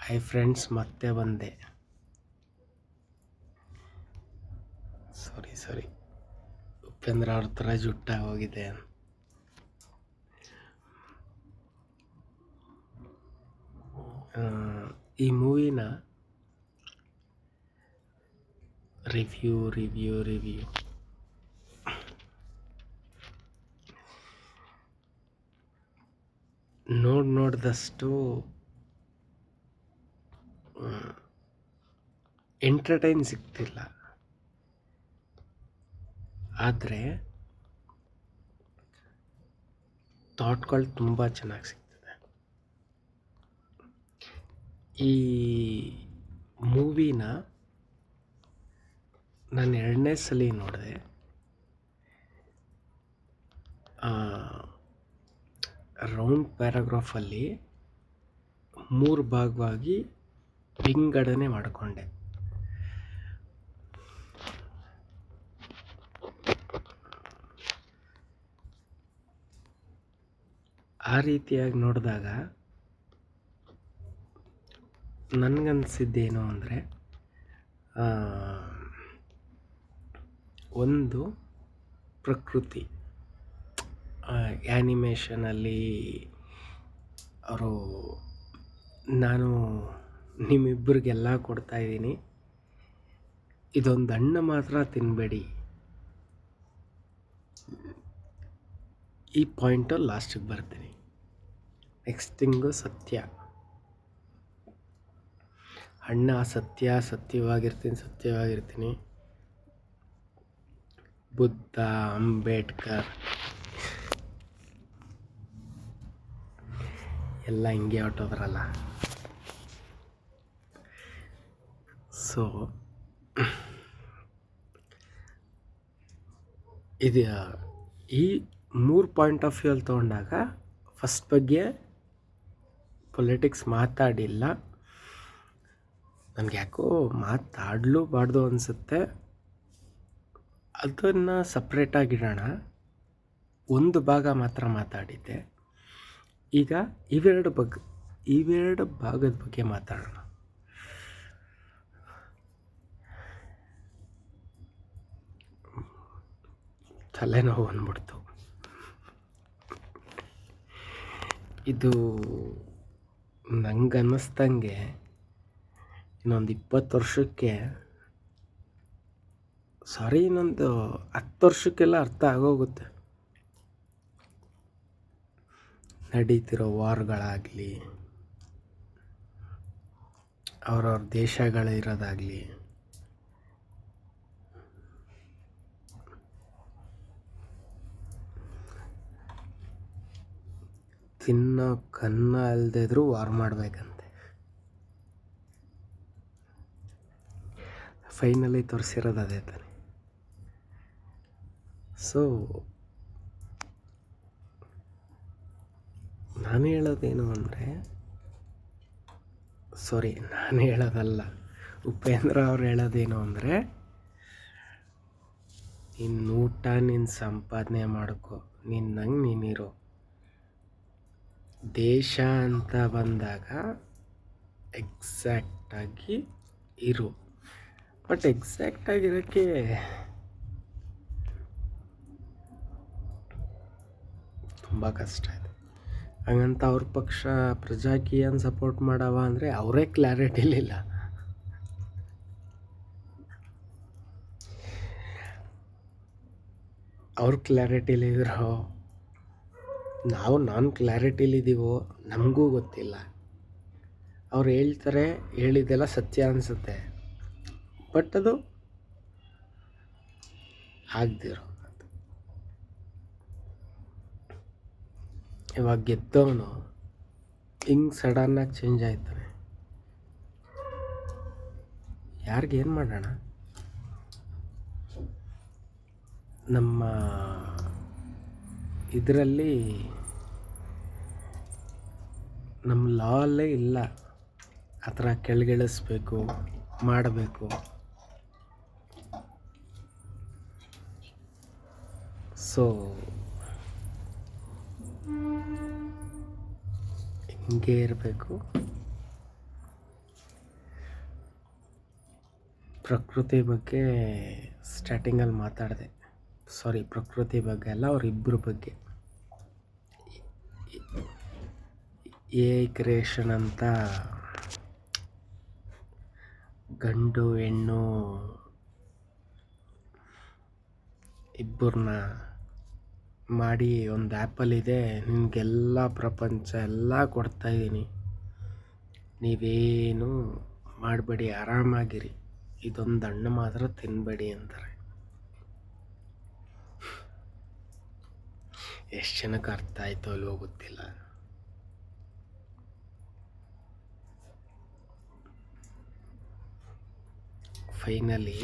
Hi friends, ಮತ್ತೆ ಬಂದೆ. ಸಾರಿ ಉಪೇಂದ್ರ ಅವ್ರ ಥರ ಜುಟ್ಟ ಹೋಗಿದೆ. ಈ ಮೂವಿನ ರಿವ್ಯೂ ನೋಡಿದಷ್ಟು ಎಂಟರ್ಟೈನ್ ಸಿಗ್ತಿಲ್ಲ, ಆದರೆ ಥಾಟ್ಗಳು ತುಂಬ ಚೆನ್ನಾಗಿ ಸಿಗ್ತದೆ. ಈ ಮೂವಿನ ನಾನು 2ನೇ ಸಲ ನೋಡಿದೆ. ರೌಂಡ್ ಪ್ಯಾರಾಗ್ರಾಫಲ್ಲಿ 3 ಭಾಗವಾಗಿ ವಿಂಗಡಣೆ ಮಾಡಿಕೊಂಡೆ. ಆ ರೀತಿಯಾಗಿ ನೋಡಿದಾಗ ನನಗನ್ಸಿದ್ದೇನು ಅಂದರೆ, ಒಂದು ಪ್ರಕೃತಿ ಆ್ಯನಿಮೇಷನಲ್ಲಿ ಅವರು, ನಾನು ನಿಮ್ಮಿಬ್ಬರಿಗೆಲ್ಲ ಕೊಡ್ತಾಯಿದ್ದೀನಿ, ಇದೊಂದು ಹಣ್ಣು ಮಾತ್ರ ತಿನ್ನಬೇಡಿ, ಈ ಪಾಯಿಂಟು ಲಾಸ್ಟಿಗೆ ಬರ್ತೀನಿ. ನೆಕ್ಸ್ಟ್ ಥಿಂಗು ಸತ್ಯ. ಅಣ್ಣ ಸತ್ಯವಾಗಿರ್ತೀನಿ. ಬುದ್ಧ, ಅಂಬೇಡ್ಕರ್ ಎಲ್ಲ ಹಿಂಗೆ ಹೊಟ್ಟೋದ್ರಲ್ಲ. ಸೊ ಇದು ಈ 3 ಪಾಯಿಂಟ್ ಆಫ್ ವ್ಯೂಲ್ಲಿ ತೊಗೊಂಡಾಗ ಫಸ್ಟ್ ಬಗ್ಗೆ ಪೊಲಿಟಿಕ್ಸ್ ಮಾತಾಡಿಲ್ಲ. ನನಗೆ ಯಾಕೋ ಮಾತಾಡಲೂಬಾರ್ದು ಅನಿಸುತ್ತೆ. ಅದನ್ನು ಸಪ್ರೇಟಾಗಿಡೋಣ. ಒಂದು ಭಾಗ ಮಾತ್ರ ಮಾತಾಡಿದ್ದೆ. ಈಗ ಇವೆರಡು ಭಾಗದ ಬಗ್ಗೆ ಮಾತಾಡೋಣ. ತಲೆನೋವು ಅಂದ್ಬಿಡ್ತು. ಇದು ನಂಗೆ ಅನ್ನಿಸ್ದಂಗೆ ಇನ್ನೊಂದು 20 ವರ್ಷಕ್ಕೆ, ಇನ್ನೊಂದು 10 ವರ್ಷಕ್ಕೆಲ್ಲ ಅರ್ಥ ಆಗೋಗುತ್ತೆ. ನಡೀತಿರೋ ವಾರ್ಗಳಾಗಲಿ, ಅವ್ರವ್ರ ದೇಶಗಳಿರೋದಾಗಲಿ, ತಿನ್ನೋ ಕನ್ನ ಅಲ್ದಿದ್ರೂ ವಾರ್ ಮಾಡಬೇಕಂತೆ. ಫೈನಲಿ ತೋರಿಸಿರೋದು ಅದೇ ತಾನೆ. ಸೊ ನಾನು ಹೇಳೋದೇನು ಅಂದರೆ, ನಾನು ಹೇಳೋದಲ್ಲ, ಉಪೇಂದ್ರ ಅವ್ರು ಹೇಳೋದೇನು ಅಂದರೆ, ಊಟ ನೀನು ಸಂಪಾದನೆ ಮಾಡ್ಕೊ, ನಿನ್ನಂಗೆ ನೀನಿರೋ. ದೇಶ ಅಂತ ಬಂದಾಗ ಎಕ್ಸಾಕ್ಟಾಗಿ ಇರು. ಬಟ್ ಎಕ್ಸಾಕ್ಟಾಗಿರೋಕ್ಕೆ ತುಂಬ ಕಷ್ಟ ಇದೆ. ಹಂಗಂತ ಅವ್ರ ಪಕ್ಷ ಪ್ರಜಾಕೀಯನ ಸಪೋರ್ಟ್ ಮಾಡವ ಅಂದರೆ ಅವರೇ ಕ್ಲಾರಿಟಿಲಿಲ್ಲ. ಅವ್ರ ಕ್ಲಾರಿಟಿಲಿರೋ ನಾವು ನಾನ್ ಕ್ಲಾರಿಟಿಲಿದ್ದೀವೋ ನಮಗೂ ಗೊತ್ತಿಲ್ಲ. ಅವ್ರು ಹೇಳ್ತಾರೆ, ಹೇಳಿದ್ದೆಲ್ಲ ಸತ್ಯ ಅನಿಸುತ್ತೆ, ಬಟ್ ಅದು ಆಗದಿರೋ. ಇವಾಗ ಗೆದ್ದವನು ಹಿಂಗೆ ಸಡನ್ನಾಗಿ ಚೇಂಜ್ ಆಯ್ತಾನೆ. ಯಾರಿಗೇನು ಮಾಡೋಣ? ನಮ್ಮ ಇದರಲ್ಲಿ ನಮ್ಮ ಲಾ ಅಲ್ಲೇ ಇಲ್ಲ ಆ ಥರ ಕೆಳಗಿಳಿಸ್ಬೇಕು ಮಾಡಬೇಕು. ಸೊ ಹಿಂಗೆ ಇರಬೇಕು. ಪ್ರಕೃತಿ ಬಗ್ಗೆ ಸ್ಟಾರ್ಟಿಂಗಲ್ಲಿ ಮಾತಾಡಿದೆ. ಸಾರಿ, ಪ್ರಕೃತಿ ಬಗ್ಗೆ ಅಲ್ಲ, ಅವರಿಬ್ಬರ ಬಗ್ಗೆ. ಎ ಕ್ರಿಯೇಷನ್ ಅಂತ ಗಂಡು ಹೆಣ್ಣು ಇಬ್ಬರನ್ನ ಮಾಡಿ ಒಂದು ಆ್ಯಪಲ್ಲಿದೆ, ನಿಮಗೆಲ್ಲ ಪ್ರಪಂಚ ಎಲ್ಲ ಕೊಡ್ತಾಯಿದ್ದೀನಿ, ನೀವೇನು ಮಾಡಬೇಡಿ, ಆರಾಮಾಗಿರಿ, ಇದೊಂದು ಹಣ್ಣು ಮಾತ್ರ ತಿನ್ನಬೇಡಿ ಅಂತಾರೆ. ಎಷ್ಟು ಜನಕ್ಕೆ ಅರ್ಥ ಆಯಿತೋ ಅಲ್ವೋ ಗೊತ್ತಿಲ್ಲ. ಫೈನಲಿ